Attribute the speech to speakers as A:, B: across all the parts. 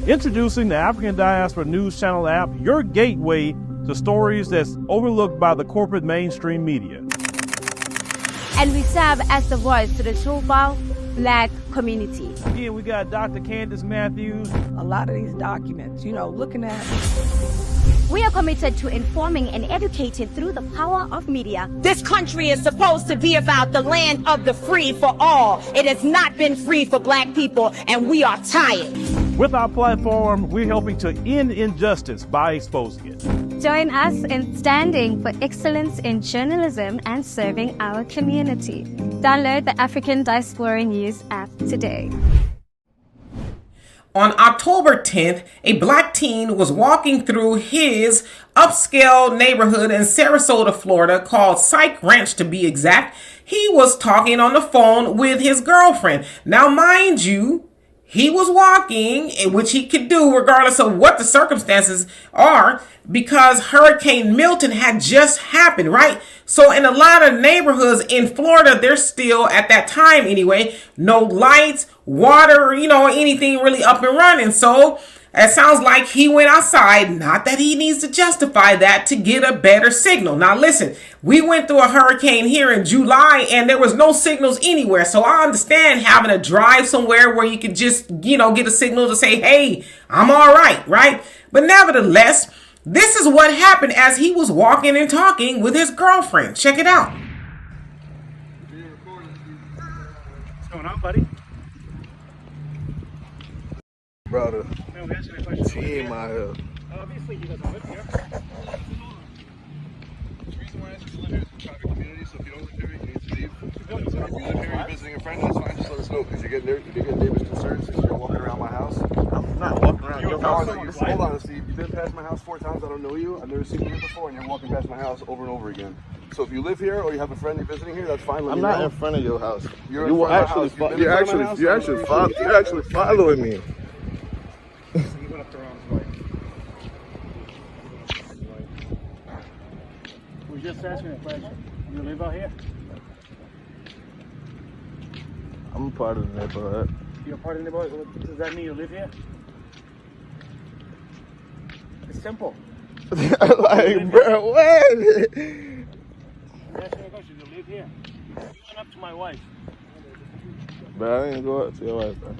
A: Introducing the African Diaspora News Channel app, your gateway to stories that's overlooked by the corporate mainstream media.
B: And we serve as the voice to the Chobal Black community.
A: Again, we got Dr. Candace Matthews.
C: A lot of these documents, looking at.
B: We are committed to informing and educating through the power of media.
D: This country is supposed to be about the land of the free for all. It has not been free for Black people, and we are tired.
A: With our platform, we're helping to end injustice by exposing it.
B: Join us in standing for excellence in journalism and serving our community. Download the African Diaspora News app today.
E: On October 10th, a Black teen was walking through his upscale neighborhood in Sarasota, Florida, called Psych Ranch to be exact. He was talking on the phone with his girlfriend. Now, mind you, he was walking, which he could do regardless of what the circumstances are, because Hurricane Milton had just happened, right? So in a lot of neighborhoods in Florida, there's still, at that time anyway, no lights, water, anything really up and running. So it sounds like he went outside, not that he needs to justify that, to get a better signal. Now listen, we went through a hurricane here in July and there was no signals anywhere. So I understand having to drive somewhere where you could just, get a signal to say, hey, I'm all right? But nevertheless, this is what happened as he was walking and talking with his girlfriend. Check it out.
A: What's going on, buddy?
F: Brother, team out here.
A: Obviously, he doesn't live here.
F: The reason why I asked you to live here is a private community, so if you don't live here, you need to leave. If you live here, you're visiting a friend, that's fine, just let us know, because you're getting neighbors concerned since you're walking around my house. I'm not walking around your house. Hold on, Steve. You've been past my house 4 times, I don't know you, I've never seen you here before, and you're walking past my house over and over again. So if you live here or you have a friend you're visiting here, that's fine. I'm not in front of your house. You're actually following me.
A: We're just asking a question. You live out here?
F: I'm a part of the neighborhood.
A: You're part of the neighborhood? What does that mean you live here? It's simple.
F: Like, bro, what?
A: I'm asking a question. You live here? You went up to my wife.
F: But I didn't go up to your wife, bro.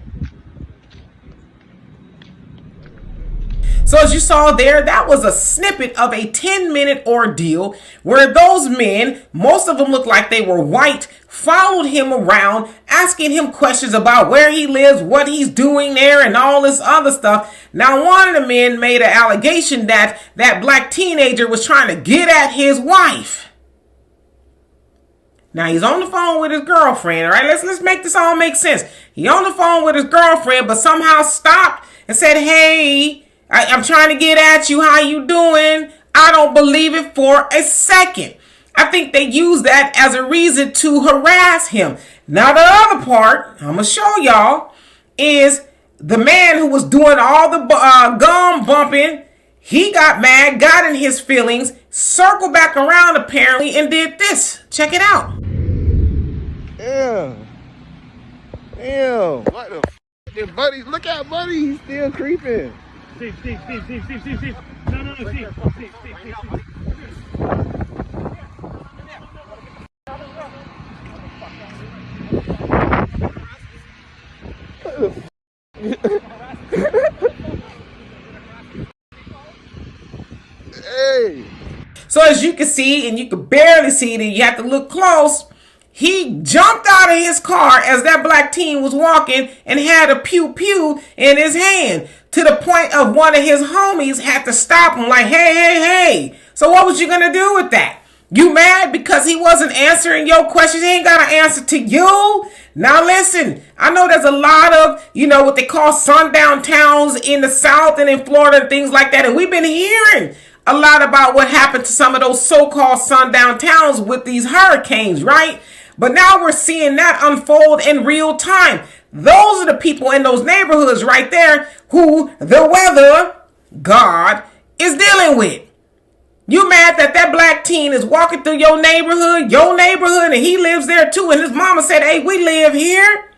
E: So as you saw there, that was a snippet of a 10-minute ordeal where those men, most of them looked like they were white, followed him around, asking him questions about where he lives, what he's doing there, and all this other stuff. Now, one of the men made an allegation that that Black teenager was trying to get at his wife. Now, he's on the phone with his girlfriend, all right? Let's make this all make sense. He's on the phone with his girlfriend, but somehow stopped and said, hey, I'm trying to get at you. How you doing? I don't believe it for a second. I think they use that as a reason to harass him. Now, the other part, I'm going to show y'all, is the man who was doing all the gum bumping. He got mad, got in his feelings, circled back around apparently, and did this. Check it out.
F: Yeah. Damn. What the f***? Buddy, look at Buddy. He's still creeping.
A: Steve. No, Steve.
F: Hey.
E: So as you can see, and you can barely see it, and you have to look close, he jumped out of his car as that Black teen was walking and had a pew-pew in his hand, to the point of one of his homies had to stop him like, hey. So what was you going to do with that? You mad because he wasn't answering your questions? He ain't got an answer to you. Now listen, I know there's a lot of, what they call sundown towns in the South and in Florida and things like that. And we've been hearing a lot about what happened to some of those so-called sundown towns with these hurricanes, right? But now we're seeing that unfold in real time. Those are the people in those neighborhoods right there who the weather God is dealing with. You mad that that Black teen is walking through your neighborhood, and he lives there too, and his mama said, hey, we live here.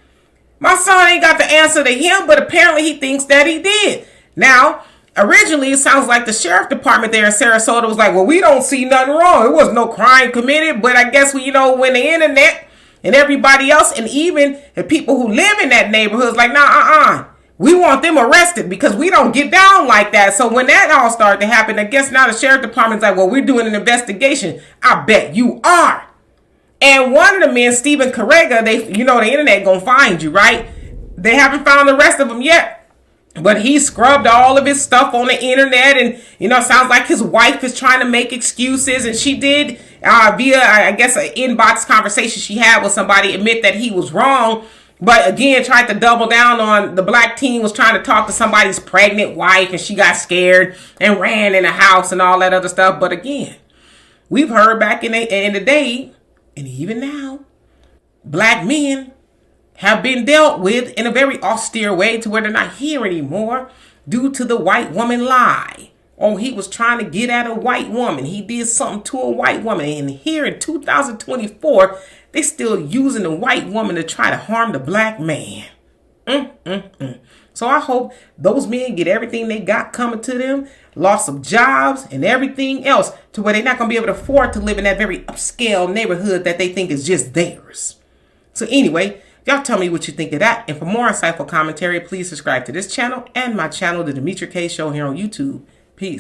E: My son ain't got the answer to him, but apparently he thinks that he did. Now, originally, it sounds like the sheriff department there in Sarasota was like, well, we don't see nothing wrong. It was no crime committed. But I guess, when the internet and everybody else, and even the people who live in that neighborhood is like, nah, we want them arrested because we don't get down like that. So when that all started to happen, I guess now the sheriff department's like, well, we're doing an investigation. I bet you are. And one of the men, Stephen Carrega, the internet gonna find you, right? They haven't found the rest of them yet. But he scrubbed all of his stuff on the internet, and sounds like his wife is trying to make excuses, and she did via, I guess, an inbox conversation she had with somebody, admit that he was wrong, but again tried to double down on the black teen was trying to talk to somebody's pregnant wife, and she got scared and ran in the house and all that other stuff. But again, we've heard back in the day, and even now, black men have been dealt with in a very austere way to where they're not here anymore due to the white woman lie. Oh, he was trying to get at a white woman. He did something to a white woman. And here in 2024, they still using the white woman to try to harm the black man. So I hope those men get everything they got coming to them, loss of jobs and everything else, to where they're not going to be able to afford to live in that very upscale neighborhood that they think is just theirs. So anyway, y'all tell me what you think of that. And for more insightful commentary, please subscribe to this channel and my channel, The Demetra Kaye Show, here on YouTube. Peace.